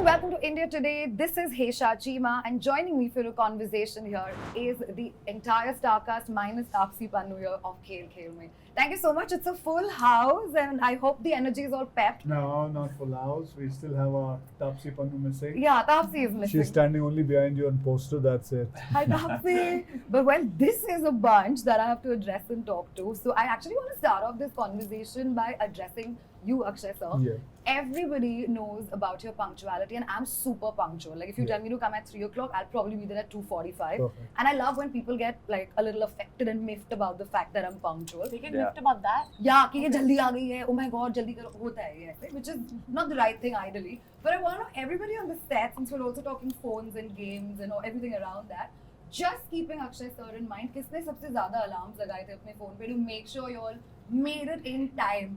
welcome to India Today. This is Hesha Chima, and joining me for a conversation here is the entire Starcast minus Taapsee Pannu here of Khel Khel Mein. Thank you so much. It's a full house, and I hope the energy is all pepped. No, not full house. We still have our Taapsee Pannu missing. Yeah, Taapsee is missing. She's standing only behind you on poster, that's it. Hi, Taapsee. But well, this is a bunch that I have to address and talk to. So I actually want to start off this conversation by addressing you, Akshay sir. Yeah. Everybody knows about your punctuality, and I'm super punctual. Like if you tell me to come at 3 o'clock, I'll probably be there at 2:45. Perfect. And I love when people get like a little affected and miffed about the fact that I'm punctual. They get miffed about that. Yeah, कि ये जल्दी आ गई है. Oh my God, जल्दी करो. होता है ये ऐसे, which is not the right thing ideally. But I want to know everybody on the set, since we're also talking phones and games and everything around that. Just keeping Akshay sir in mind, किसने सबसे ज़्यादा alarms लगाए थे अपने phone पे to make sure you all made it in time?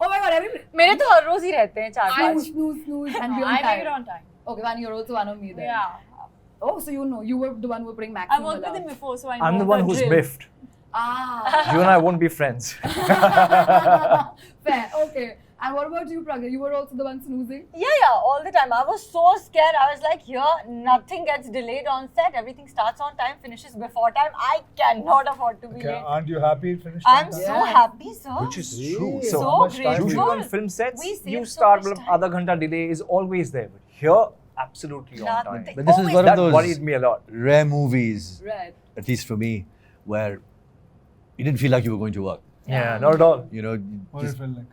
Oh my God, everybody. मेरे तो हर रोज ही रहते हैं 4-5. Snooze, and be on I time. make it on time. Okay, one, you're also one of me then. Yeah. Oh, so you know, you were the one who would bring I maximum worked with him alarms. before, so I know I'm the one who's drill. miffed. Ah. You and I won't be friends. Fair, okay. And what about you, Pragya? You were also the one snoozing? Yeah, all the time. I was so scared. I was like, here, nothing gets delayed on set. Everything starts on time, finishes before time. I cannot afford to be Okay, late. aren't you happy it finished? I'm on time? so happy, sir. Which is Yeah. true. So So much time usually grateful. on film sets, We save you so start much with time. adha ghanta delay is always there. But here, absolutely on Nothing. time. But this is Always one That of those worried me a lot. rare movies, Right. at least for me, where you didn't feel like you were going to work. Yeah, not at all. You know, What did just it feel like?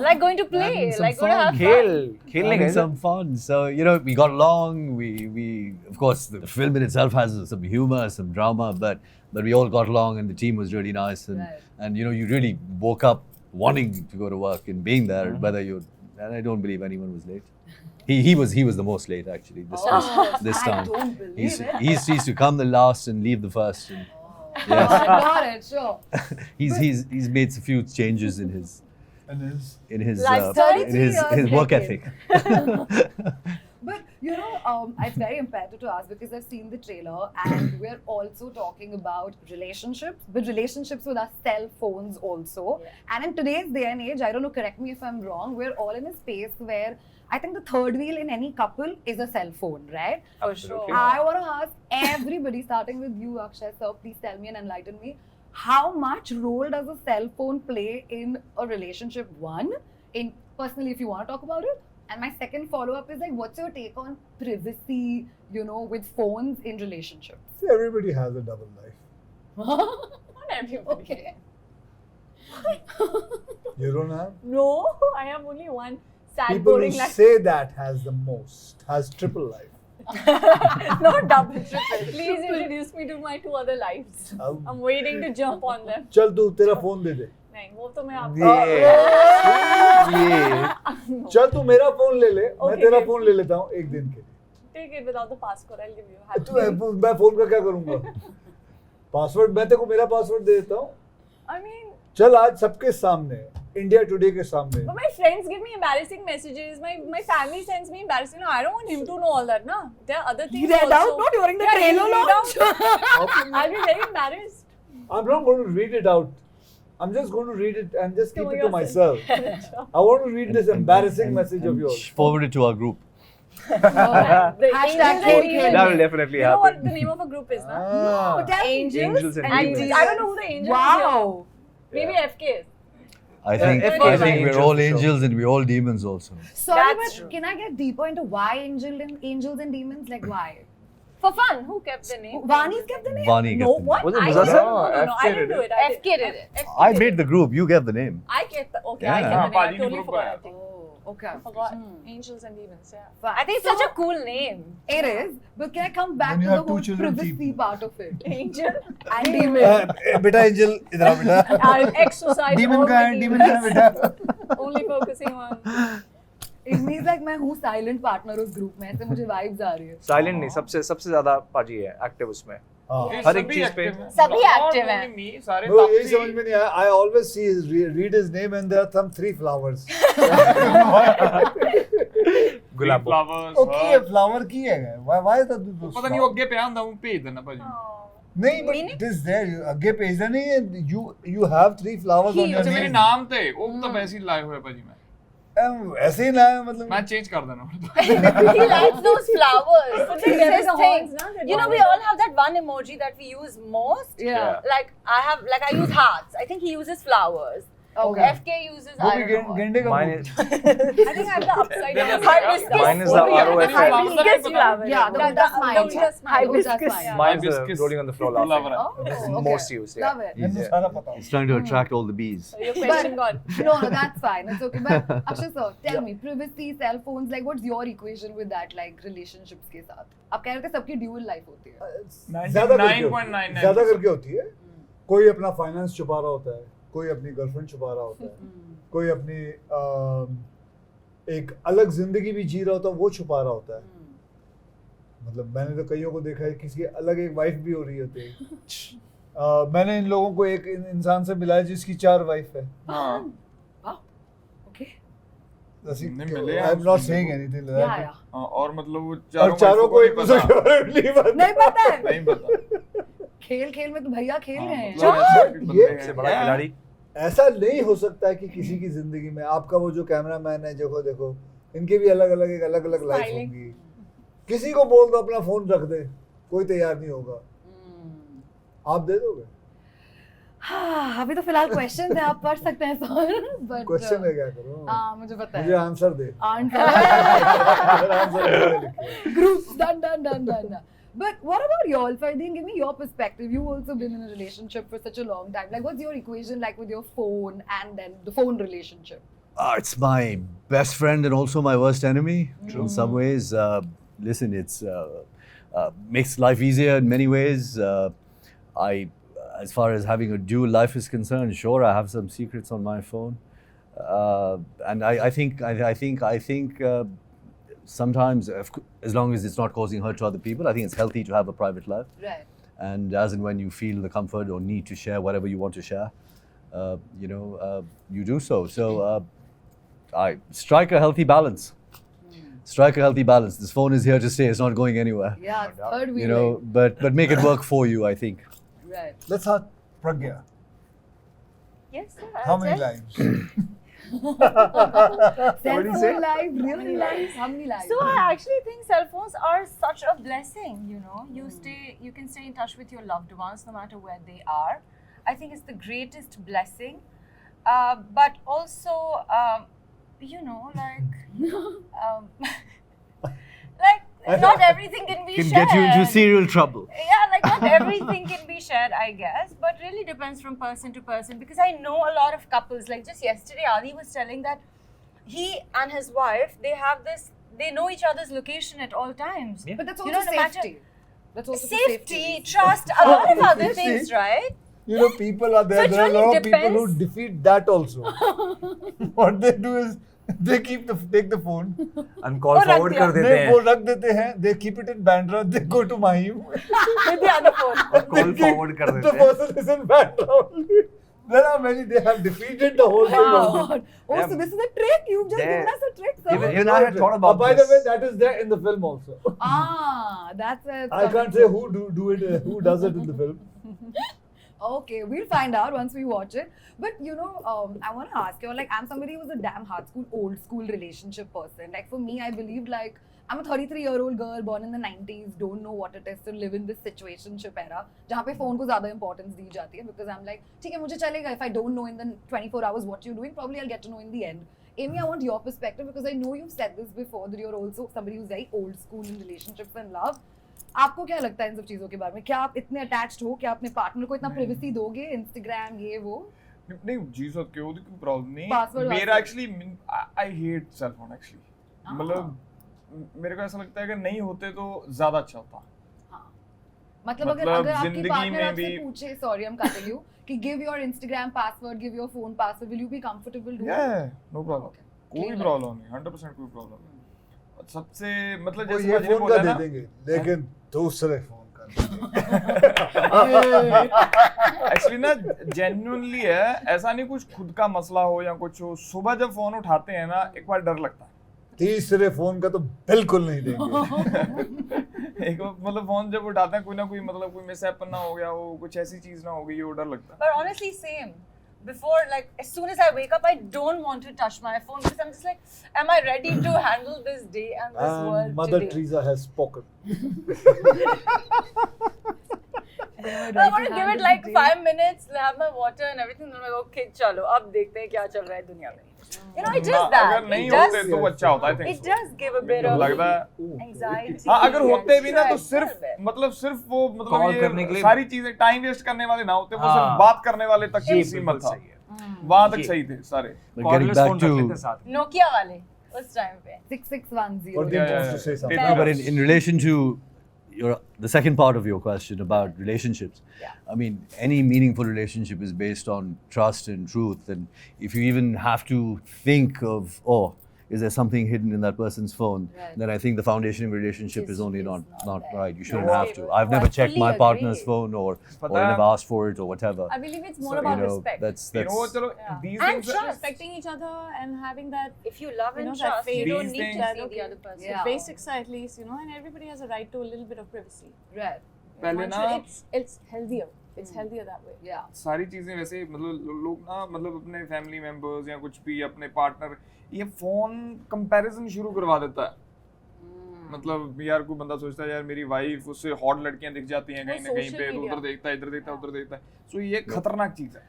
Like going to play, Having some like going to fun. have fun. Khelne having gaye some fun. So you know, we got along. We of course the film in itself has some humor, some drama, but we all got along, and the team was really nice, Right. and you know, you really woke up wanting to go to work and being there, Mm-hmm. whether you. And I don't believe anyone was late. He was the most late actually this time. I don't believe He's it. he used to come the last and leave the first. And Oh, got it, sure. he's made a few changes in his And his Lifestyle. in his work ethic. But you know, it's very imperative to ask because I've seen the trailer and we're also talking about relationships, but relationships with our cell phones also. Yeah. And in today's day and age, I don't know, correct me if I'm wrong, we're all in a space where I think the third wheel in any couple is a cell phone, right? Oh, sure. I want to ask everybody, starting with you, Akshay sir, please tell me and enlighten me. How much role does a cell phone play in a relationship? One, in personally, if you want to talk about it. And my second follow-up is like, what's your take on privacy, you know, with phones in relationships? See, everybody has a double life. Not everybody. Okay. You don't have? No, I have only one sad, People who boring life. say that has the most, has triple life. Not double, triple. Please introduce me to my two other lives. अब I'm waiting to jump on them. चल तू तेरा phone दे दे. नहीं, वो तो मैं आपको चल तू मेरा फोन ले ले, मैं Okay, तेरा okay. फोन ले लेता हूँ एक दिन के लिए. take it without the passcode. I'll give you. मैं फोन का क्या करूँगा? पासवर्ड मैं तेरे को मेरा पासवर्ड दे देता हूँ. I mean, चल आज सबके सामने, इंडिया टुडे के सामने. but my friends give me embarrassing messages. My family sends me embarrassing. No, I don't want him to know all that. No, there are other things. You read also. out, no, during the Yeah, trailer you read launch. out. I'll be very embarrassed. I'm not going to read it out. I'm just going to read it and just keep To it to yourself. myself. I want to read this embarrassing message of yours. Forward it to our group. The Hashtag angels Khel and Khel demons. That will definitely You know what happen. the name of a group is, na? Ah. Tell me. Angels and and demons. I don't know who the angels Wow. is. Maybe Yeah. FK is. I think if I he's think an we're angel all for sure. angels and we're all demons also. Sorry, That's but true. can I get deeper into why angels and demons? Like why? For fun, who kept the name? Vani's kept the name? Vani No, kept the what? Was it I Muzaffar? didn't. No, I FK didn't did do it. it. FK did it. name. I made the group. You get the name. I kept the. Okay, Yeah. I kept the name. I Paji ne totally group forgot. I बनाया think. Oh, okay. I forgot. Hmm. Angels and demons. Yeah. Fine. I think it's such a cool name. It is, but can I come back When to you the have two whole children, privacy keep- part of it? Angel And demon. बेटा angel इधर आ बेटा. exercise. Demon all का my है, demon का है demons. बेटा. Only focusing on. It means like मैं हूँ silent partner उस group में, ऐसे मुझे vibes आ रही है. साइलेंट नहीं, सबसे ज्यादा पाजी है एक्टिव उसमें. हाँ. हर एक चीज पे सभी active हैं. सारे No, यही समझ में नहीं आया. I always see his read his name and there are some 3 flowers. Gulab. Flowers Okay, flower की है. Why is that? पता नहीं वो अगे पे आंदा हूं भेज देना भाजी नहीं, but Meaning? it is there. आगे भेजना नहीं है. You have 3 flowers on your अच्छा मेरे name. नाम थे वो तो वैसे ही लाए हुए भाजी मैं ऐसे ही ना है मतलब मैं चेंज कर देना He likes those flowers. So this There is is a thing. horns, na, that You know, one. we all have that one emoji that we use most. Yeah. Like I use hearts. I think he uses flowers. Okay. FK uses वो I भी don't know. गेंडे का Mine fool. is I think I have the upside down. Hibiscus. Mine is the ROFL. Hibiscus flower. Yeah, that's mine. Hibiscus. Hibiscus. Yeah. Mine's Hibiscus rolling on the floor laughing. flower. Oh, This is okay. most used. Yeah. Love it. मैंने सारा पता है। He's trying to attract all the bees. Your question gone. No, that's fine. It's okay. But Akshay sir, tell me, privacy, cell phones, like what's your equation with that, like relationships के साथ? आप कह रहे थे सबकी dual life होती है. ज्यादा करके होती है। 99.99%. ज्यादा करके होती है। कोई अपना फाइनेंस छुपा रहा होता है, कोई अपनी गर्लफ्रेंड छुपा रहा होता है, कोई अपनी एक अलग जिंदगी भी जी रहा होता है, वो छुपा रहा होता है। मतलब मैंने तो कईयों को देखा है किसी की अलग एक वाइफ भी हो रही होती है। मैंने इन लोगों को एक इंसान से मिला है जिसकी 4 वाइफ है। हाँ Okay. नहीं मिले I am not saying anything like Yeah, that. yeah. हाँ, और मतलब वो और चारों को एक दूसरे के बारे में नहीं पता। नहीं पता है. नहीं पता खेल में तो भैया खेल गए हैं. मतलब ऐसे भी बंदे ये हैं। सबसे बड़ा खिलाड़ी ऐसा नहीं हो सकता है कि किसी की जिंदगी में आपका वो जो कैमरामैन है देखो इनके भी अलग अलग लाइफ Smiling. होंगी। किसी को बोल दो अपना फोन रख दे, कोई तैयार नहीं होगा। आप दे दोगे? हाँ, अभी तो फिलहाल क्वेश्चन है, आप पढ़ सकते हैं सर. But क्वेश्चन है क्या करो? हाँ, मुझे पता मुझे है. Answer they. Answer. Groups done. But what about y'all? Fardeen, give me your perspective. You've also been in a relationship for such a long time. Like, what's your equation like with your phone and then the phone relationship? It's my best friend and also my worst enemy in some ways. Listen, it's makes life easier in many ways. As far as having a dual life is concerned, sure, I have some secrets on my phone, and I think sometimes, as long as it's not causing hurt to other people, I think it's healthy to have a private life. Right. And as and when you feel the comfort or need to share whatever you want to share, you do so. So I strike a healthy balance. Strike a healthy balance. This phone is here to stay. It's not going anywhere. Yeah, it's third wheel. You know, but make it work for you, I think. Right. Let's ask Pragya. Yes, sir. How many lives? Cell you say? phone life, real life, how many lives? So I actually think cell phones are such a blessing. You know, you can stay in touch with your loved ones no matter where they are. I think it's the greatest blessing. But also, not everything can be Can shared. get you into serial trouble. Yeah, like not everything can be shared, I guess, but really depends from person to person. Because I know a lot of couples, like just yesterday, Adi was telling that he and his wife, they know each other's location at all times. Yeah. But that's You also know, no matter- safety. That's also for Safety, trust, a lot of other Safety. things, right? You know, people are there. So it There are a really lot of people who depends. defeat that also. What they do is they take the phone. and call और रख forward दिया। कर देते They हैं वो रख देते हैं. They keep it in Bandra. They go to Mahim. With the other phone. और call forward कर The देते हैं person is in Bandra only. There are many. They have defeated the whole thing. Wow. also. Oh, Yeah. so this is a trick. You've just There- given us a trick, sir. Even I had thought about By the this. way, that is there in the film also. That's it. I can't say who do it, who does it in the film. Okay, we'll find out once we watch it. But I want to ask you, like, I'm somebody who's a damn old school relationship person. Like, for me, I believed, like, I'm a 33-year-old girl born in the 90s, don't know what it is to live in this situationship era, जहाँ पे phone को ज़्यादा importance दी जाती है, because I'm like, ठीक है मुझे चलेगा, if I don't know in the 24 hours what you're doing, probably I'll get to know in the end. Amy, I want your perspective, because I know you've said this before, that you're also somebody who's very old school in relationships and love. आपको क्या लगता है इन सब चीजों के बारे में? क्या आप इतने अटैच्ड हो? क्या अपने पार्टनर को इतना प्राइवेसी दोगे? इंस्टाग्राम ये वो? नहीं जी सर क्यों कोई प्रॉब्लम नहीं Password मेरा वास्ते। Actually I hate cell phone actually मतलब मेरे को ऐसा लगता है कि नहीं होते तो ज्यादा अच्छा होता मतलब अगर मतलब आपके जिंदगी पार्टनर में आपसे भी- पूछे, sorry I am cutting you, कि give your Instagram password, give your phone password, will you be comfortable doing? No problem Okay. कोई Clean प्रॉब्लम नहीं 100% कोई प्रॉब्लम नहीं सबसे मतलब वो जैसे ये भाजी ने फोन का बोला दे ना देंगे, लेकिन दूसरे फोन का एक्चुअली ना जेन्युइनली है ऐसा नहीं कुछ खुद का मसला हो या कुछ हो सुबह जब फोन उठाते हैं ना एक बार डर लगता है तीसरे फोन का तो बिल्कुल नहीं देंगे। एक मतलब फोन जब उठाते हैं कोई ना कोई मतलब कोई मिसहैपन ना हो गया हो कुछ ऐसी चीज ना हो गई हो डर लगता है But honestly, same. before, like, as soon as I wake up, I don't want to touch my phone because I'm just like, am I ready to handle this day and this world And Mother today? Teresa has spoken. I want to give it like 5 minutes, have my water and everything. And I'm like, okay, chalo, अब देखते हैं क्या चल रहा है दुनिया में. You know, it does that. अगर नहीं It does. होते तो अच्छा होता है. I think It so. does give a bit of लगता है anxiety. हाँ, अगर होते भी ना तो stress, सिर्फ little bit. मतलब सिर्फ वो Call मतलब करने के ये लिए- सारी चीजें टाइम वेस्ट करने वाले ना होते, वो हाँ। सिर्फ बात करने वाले तक ही ये सीमित बिल्कुल था. सही है. वहां तक ये- सही थे सारे. But getting Cordless back phone रख to लेते हैं साथ में. Nokia वाले उस time पे. 6610. Or they wants to say something. Yeah. No, but in relation to the second part of your question about relationships, Yeah. I mean, any meaningful relationship is based on trust and truth. And if you even have to think of, oh, is there something hidden in that person's phone? Right. Then I think the foundation of a relationship is only Is not not there. right. You shouldn't No. have to. I've No, never I checked fully my agree. partner's phone or But never asked for it or whatever. I believe it's more So, about you know, respect. that's You know, चलो Yeah. these And things trust. Respecting each other and having that, If you love you know, and that trust, faith. you don't These need things- to that, see okay, the other person. Yeah. the basics are at least, you know, and everybody has a right to a little bit of privacy. Right. पहले One ना should- it's healthier. It's healthier that way. Yeah. सारी चीजें वैसे मतलब लोग ना मतलब अपने फैमिली मेंबर्स या कुछ भी अपने पार्टनर ये फोन कंपैरिजन शुरू करवा देता है. मतलब यार कोई बंदा सोचता है यार मेरी वाइफ उससे हॉट लड़कियां दिख जाती हैं कहीं ना कहीं social पे, तो media. उधर देखता है इधर देखता है उधर देखता है. सो ये खतरनाक चीज है.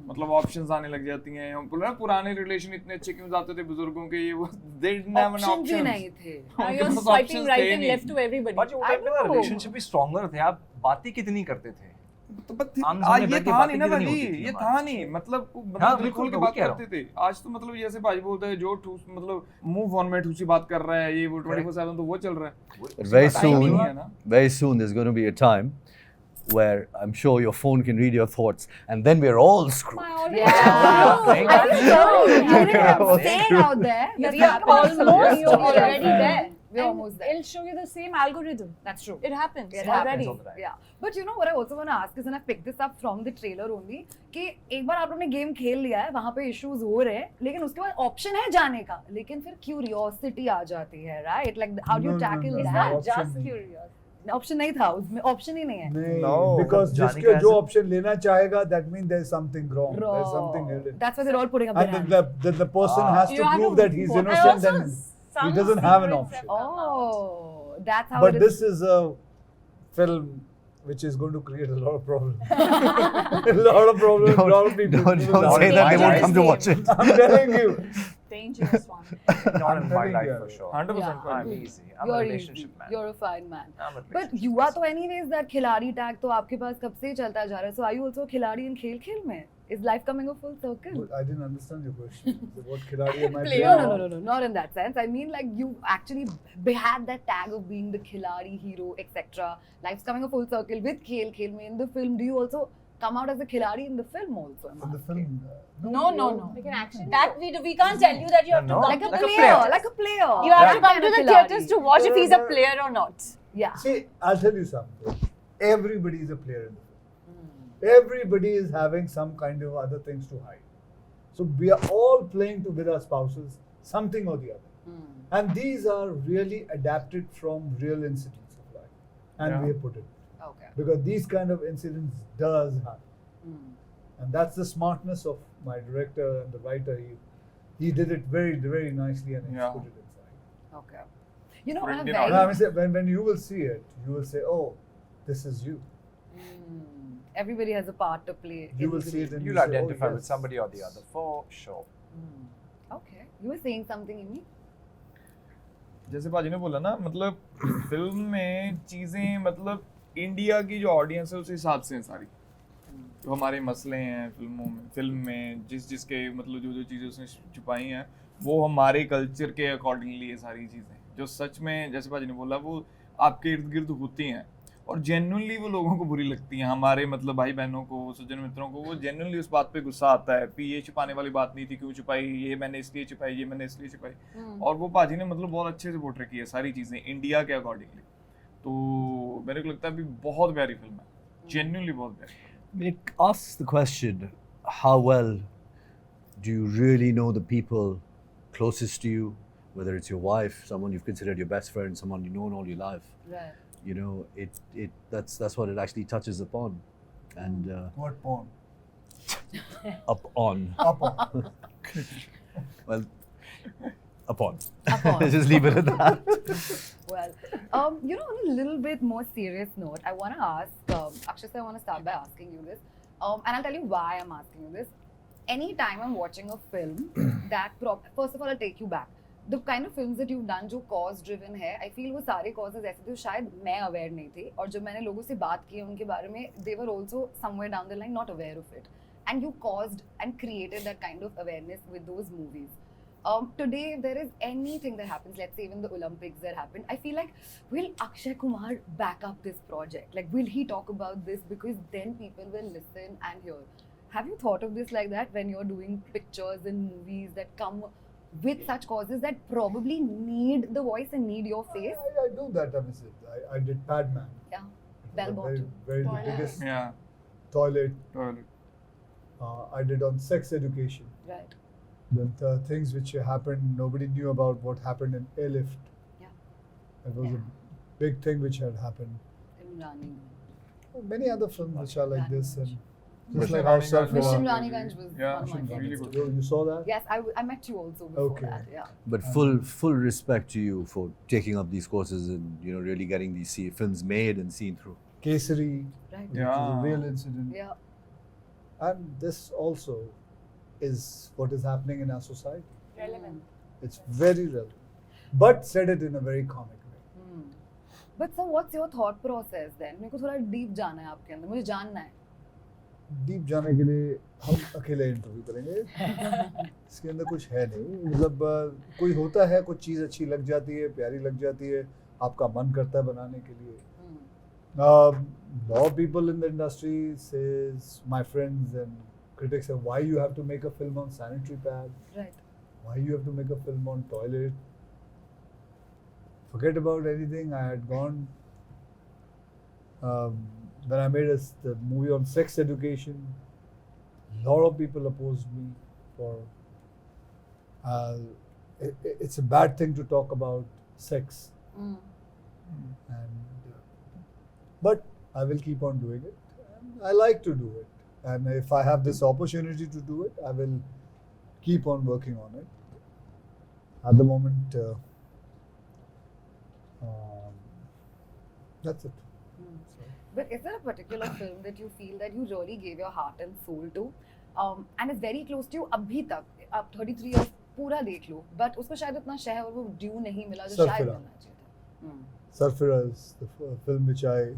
मतलब ऑप्शंस आने लग जाती हैं. हम बोल रहे हैं पुराने रिलेशन इतने अच्छे क्यों जाते थे बुजुर्गों के, ये वो they didn't have an Option भी options. नहीं थे. Now उनके you're pass swiping options right थे and नहीं. left to everybody. बाकी वो टाइम पे ना I know. रिलेशनशिप भी स्ट्रॉन्गर थे. आप बातें कितनी करते थे. तो बट आमने सामने ये बैठ के था नहीं बातें ना कितनी भाई, होती थी ये हमारी. था नहीं. मतलब हाँ, दिल बिल्कुल, खोल के मैं बात वही कह रहा करते थे. आज तो मतलब जैसे भाई बोलते हैं जो मतलब मुंह फोन में ठूसी बात कर रहा है, ये वो 24/7 तो वो चल रहा है. But very Time he soon, नहीं है ना. very soon, there's going to be a time where I'm sure your phone can read your thoughts, and then we're all screwed. Yeah. Thank I think so. You know, I'm That's staying true. out there. You're We have almost almost you're already already there. We're And almost there. It'll show you the same algorithm. That's true. It happens It already. happens. Yeah. But you know what I also want to ask is, and I picked this up from the trailer only, कि एक बार आप लोगों ने game खेल लिया है, वहाँ पे इश्यूज हो रहे हैं, लेकिन उसके बाद ऑप्शन है जाने का, लेकिन फिर क्यूरियोसिटी आ जाती है, right? Like how do you No, no, tackle no, It's no. that? not option just नहीं. curious. ऑप्शन नहीं था उसमें, ऑप्शन ही नहीं है. नहीं, No. because जाने जिसके का जो ऐसे- ऑप्शन लेना चाहेगा, that means there's something wrong. There's something Raw. hidden. That's why they're all putting up their And hands. the person Ah. has You to have prove to that he's vote. innocent Also, and some he doesn't have an secrets have option. come out. Oh, that's how But it is. this is a film which is going to create a lot of problems. A lot of problems. A lot of people. Don't say that they won't come to watch it. I'm telling you. Dangerous one. Not in my telling life you. for sure. 100% Yeah. I'm easy. I'm a You're relationship easy. man. You're a fine man. I'm a But relationship युवा person. तो anyways that खिलाड़ी tag तो आपके पास कब से ही चलता जा रहा है. So are you also a खिलाड़ी in खेल में? Is life coming a full circle? I didn't understand your question. What khiladi am I Player. playing? No, not in that sense. I mean like you actually had that tag of being the खिलाड़ी hero, etc. Life's coming a full circle with खेल में in the film. Do you also come out as a खिलाड़ी in the film also? I'm In the asking? film? No. Like an action. That we can't tell you that you have to No. come Like a to the player, theatres. like a player. You have That to come kind to of the खिलाड़ी. theatres to watch if he's a player or not. Yeah. See, I'll tell you something. Everybody is a player in the film. Everybody is having some kind of other things to hide. So we are all playing with our spouses, something or the other. And these are really adapted from real incidents of life. And Yeah. we have put it. Okay. Because these kind of incidents does happen. And that's the smartness of my director and the writer. He did it very, very nicely and he's Yeah. put it inside. Okay. You know, For I'm Indian very. And I mean, when you will see it, you will say, oh, this is you. Everybody has a part to play. You in will the see it game. and You'll you say, oh, identify with yes. somebody or the other for sure. Okay. You were saying something, Amy? जैसे भाजी ने बोला ना मतलब film में चीजें मतलब India की जो ऑडियंस है उस हिसाब से हैं सारी. जो हमारे मसले हैं फिल्म में जिसके मतलब जो चीजें उसने छुपाई हैं वो हमारे कल्चर के अकॉर्डिंगली ये सारी चीजें जो सच में जैसे भाजी ने बोला वो आपके इर्द गिर्द होती हैं और जेन्युइनली वो लोगों को बुरी लगती हैं. हमारे मतलब भाई बहनों को सज्जन मित्रों को वो जेन्युइनली उस बात पे गुस्सा आता है कि ये छुपाने वाली बात नहीं थी, क्यों छुपाई, ये मैंने इसलिए छुपाई, ये मैंने इसलिए छुपाई. और वो पाजी ने मतलब बहुत अच्छे से पोर्ट्रे की है सारी चीजें इंडिया के अकॉर्डिंगली. तो मेरे को लगता है अभी बहुत प्यारी फिल्म है, जेन्युइनली बहुत प्यारी. It asks the question, how well do you really know the people closest to you, whether it's your wife, someone you've considered your best friend, someone you've known all your life. Right. You know, that's what it actually touches upon. And What porn? Up on. Up on. Well, upon. Upon. Just leave it at that. Well, you know, on a little bit more serious note, I want to ask, Akshay sir, I want to start by asking you this. And I'll tell you why I'm asking you this. Anytime I'm watching a film first of all, I'll take you back. The kind of films that you've done जो cause driven है, I feel वो सारे causes ऐसे थे जो शायद मैं aware नहीं थी और जब मैंने लोगों से बात की उनके बारे में, they were also somewhere down the line not aware of it. And you caused and created that kind of awareness with those movies. Today, if there is anything that happens, let's say even the Olympics that happened, I feel like, will Akshay Kumar back up this project? Like, will he talk about this? Because then people will listen and hear. Have you thought of this like that when you're doing pictures and movies that come with such causes that probably need the voice and need your face? I do that, Amisit. I did Padman. Yeah, Very, bell-bottom. very the Toilet. biggest Yeah. toilet. Toilet. I did on sex education. Right. The things which happened, nobody knew about what happened in Airlift. Yeah. It was Yeah. a big thing which had happened. Imrani. Many other films which are like this, and just Mission like how Raniganj Surf was- Mission Rock- Raniganj was Yeah, one of my Mission favorites. really good. You saw that? Yes, I met you also before Okay. that. Yeah. But full respect to you for taking up these courses and really getting these films made and seen through. Kesari, Right. which Yeah. was a real incident. Yeah. And this also is what is happening in our society. Relevant. It's very relevant. But said it in a very comic way. Hmm. But so what's your thought process then? मेरे को थोड़ा deep जाना है आपके अंदर, मुझे जानना है. डीप जाने के लिए हम अकेले इंटरव्यू करेंगे. इसके अंदर कुछ है नहीं. मतलब कोई होता है, कुछ चीज़ अच्छी लग जाती है, प्यारी लग जाती है, आपका मन करता है बनाने के लिए. Hmm. Lot of people in the industry says, my friends and critics say, why you have to make a film on sanitary pads? Right. Why you have to make a film on toilet? Forget about anything. I had gone when I made the movie on sex education. A lot of people opposed me for. It's a bad thing to talk about sex, Hmm. and but I will keep on doing it. And I like to do it, and if I have this opportunity to do it, I will keep on working on it. At the moment, that's it. Hmm. But is there a particular film that you feel that you really gave your heart and soul to, and is very close to you अभी तक? आप 33 years पूरा देख लो, but उसको शायद उतना शह और वो ड्यू नहीं मिला जो शायद Sarfira. मिलना चाहिए था. Hmm. Sarfira is the film which I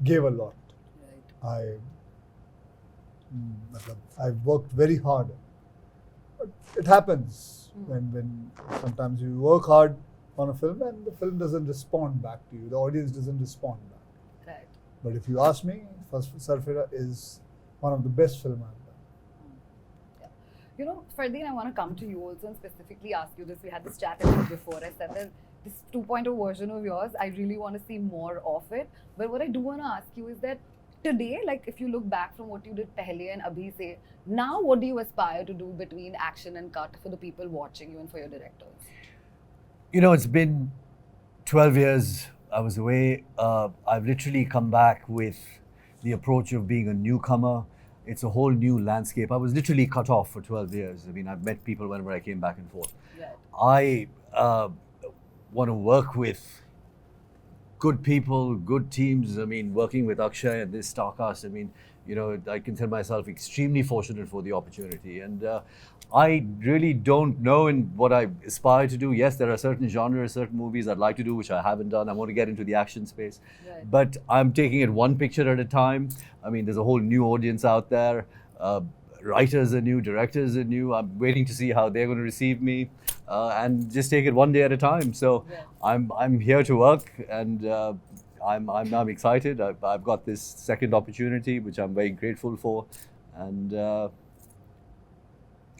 gave a lot. Right. I worked very hard. But it happens Hmm. when sometimes you work hard on a film and the film doesn't respond back to you. The audience doesn't respond back. Right. But if you ask me, Sarfira is one of the best films I've done. You know, Fardeen, I want to come to you also and specifically ask you this. We had this chat a bit before. I said that this 2.0 version of yours, I really want to see more of it. But what I do want to ask you is that today, like if you look back from what you did pehle and abhi se, now what do you aspire to do between action and cut for the people watching you and for your directors? It's been 12 years. I was away. I've literally come back with the approach of being a newcomer. It's a whole new landscape. I was literally cut off for 12 years. I mean, I've met people whenever I came back and forth. Right. I want to work with good people, good teams. I mean, working with Akshay and this Starcast, I mean, I consider myself extremely fortunate for the opportunity. And I really don't know in what I aspire to do. Yes, there are certain genres, certain movies I'd like to do, which I haven't done. I want to get into the action space. Right. But I'm taking it one picture at a time. I mean, there's a whole new audience out there. Writers are new, directors are new. I'm waiting to see how they're going to receive me, and just take it one day at a time. So Yeah. I'm here to work, and I'm excited. I've got this second opportunity, which I'm very grateful for, and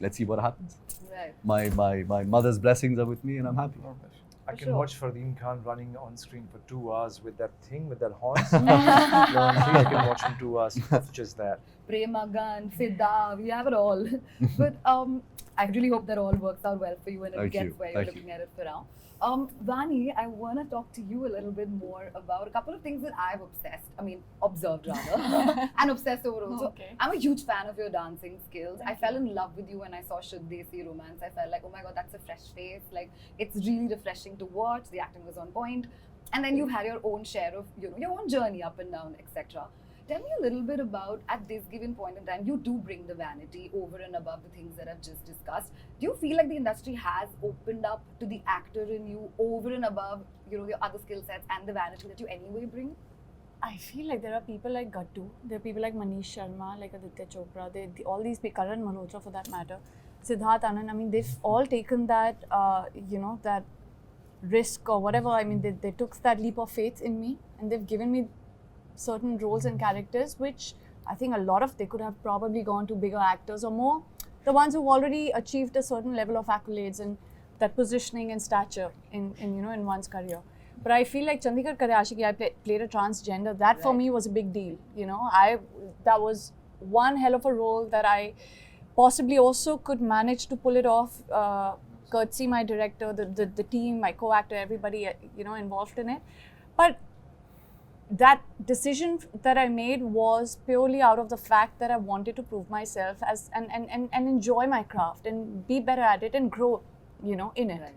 let's see what happens. Right. My mother's blessings are with me, and I'm happy. I can sure. watch Fardeen Khan running on screen for 2 hours with that thing, with that horse. I can watch him 2 hours of just that. Premagan, Fida, we have it all. But I really hope that all works out well for you and it Thank gets you. where you're Thank looking at it for now. Vani, I want to talk to you a little bit more about a couple of things that I've observed rather, and obsessed over also. Okay. I'm a huge fan of your dancing skills. I fell in love with you when I saw Shuddh Desi Romance. I felt like, oh my god, that's a fresh face. Like, it's really refreshing to watch. The acting was on point. And then you've had your own share of, your own journey up and down, etc. Tell me a little bit about, at this given point in time, you do bring the vanity over and above the things that I've just discussed. Do you feel like the industry has opened up to the actor in you over and above, your other skill sets and the vanity that you anyway bring? I feel like there are people like Gattu, there are people like Manish Sharma, like Aditya Chopra, all these people, Karan Malhotra for that matter, Siddharth Anand. I mean, they've all taken that, that risk or whatever. I mean, they took that leap of faith in me and they've given me certain roles and characters, which I think they could have probably gone to bigger actors or more. The ones who've already achieved a certain level of accolades and that positioning and stature in one's career. But I feel like Chandigarh Kare Aashiki, I played a transgender. That for me was a big deal. That was one hell of a role that I possibly also could manage to pull it off. Courtesy my director, the team, my co-actor, everybody involved in it. But that decision that I made was purely out of the fact that I wanted to prove myself and enjoy my craft and be better at it and grow, in it. Right.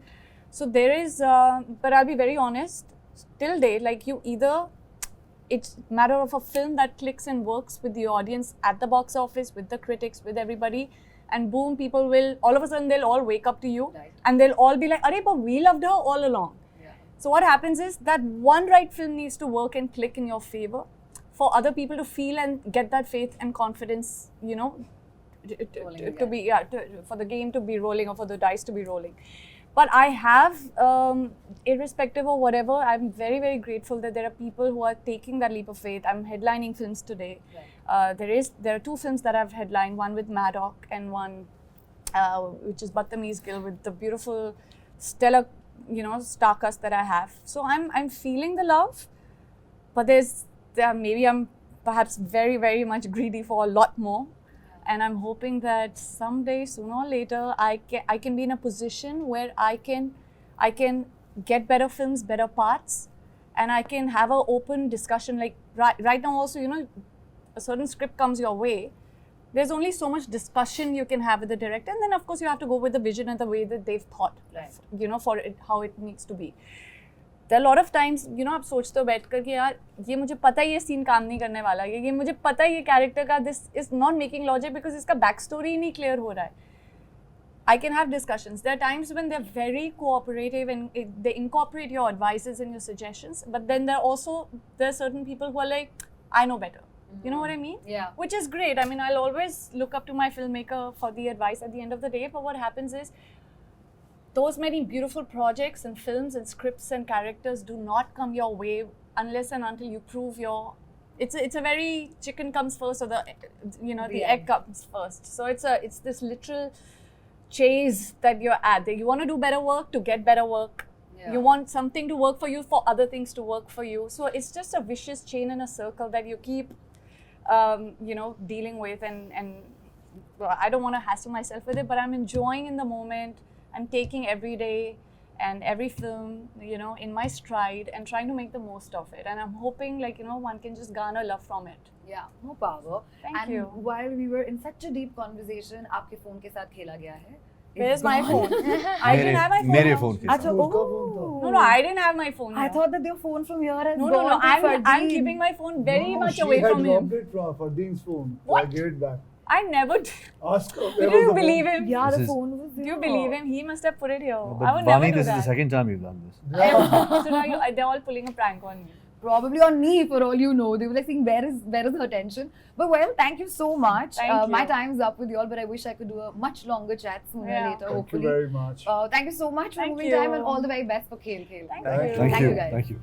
So there is, but I'll be very honest, till date, like it's a matter of a film that clicks and works with the audience at the box office, with the critics, with everybody, and boom, people will, all of a sudden they'll all wake up to you and they'll all be like, "Arey, but we loved her all along." So what happens is that one right film needs to work and click in your favor for other people to feel and get that faith and confidence, for the game to be rolling or for the dice to be rolling. But I have, irrespective of whatever, I'm very, very grateful that there are people who are taking that leap of faith. I'm headlining films today. Right. There are 2 films that I've headlined, one with Maddock and one which is Badtameez Gil, with the beautiful stellar star cast that I have. So I'm feeling the love, but maybe I'm perhaps very, very much greedy for a lot more. And I'm hoping that someday, sooner or later, I can be in a position where I can get better films, better parts, and I can have an open discussion. Like right now also, a certain script comes your way. There's only so much discussion you can have with the director, and then of course you have to go with the vision and the way that they've thought, for it, how it needs to be. There are a lot of times, आप सोचते हो बैठ कर कि यार ये मुझे पता है ये सीन काम नहीं करने वाला, ये मुझे पता है ये कैरेक्टर का this is not making logic because इसका back story ही नहीं clear हो रहा है. I can have discussions. There are times when they're very cooperative and they incorporate your advices and your suggestions, but then there are certain people who are like, I know better. You know what I mean? Yeah. Which is great. I mean, I'll always look up to my filmmaker for the advice at the end of the day. But what happens is, those many beautiful projects and films and scripts and characters do not come your way unless and until you prove your. It's a very chicken comes first or the egg comes first. So it's this literal chase that you're at. You want to do better work to get better work. Yeah. You want something to work for you for other things to work for you. So it's just a vicious chain and a circle that you keep, dealing with. And well, I don't want to hassle myself with it, but I'm enjoying in the moment. I'm taking every day and every film, in my stride and trying to make the most of it. And I'm hoping, one can just garner love from it. Yeah, no power. Thank you. While we were in such a deep conversation, आपके phone के साथ खेला गया है. Where's my phone? I didn't have my phone. मेरे now. phone के अच्छा, साथ. oh. No, I didn't have my phone. I here. thought that your phone from here has No. gone to I'm Fardeen. keeping my phone very much she away had from him. robbed it from Fardeen's phone. So I What? gave it back. I never did. Ask her. Do where was you the believe phone? him? Yeah, This the is- phone was Do there. you believe him? He must have put it here. But I would Vani, never do this is that. the second time you've done this. So now they're all pulling a prank on me. Probably on me, for all you know. They were like saying, where is her attention? But well, thank you so much. Thank My you. time's up with you all, but I wish I could do a much longer chat sooner or Yeah. later, Thank you hopefully. very much. Thank you so much for Thank moving you. time and all the very best for Khel Khel. Thank Thank you. you. Thank Thank you. you, guys. Thank you.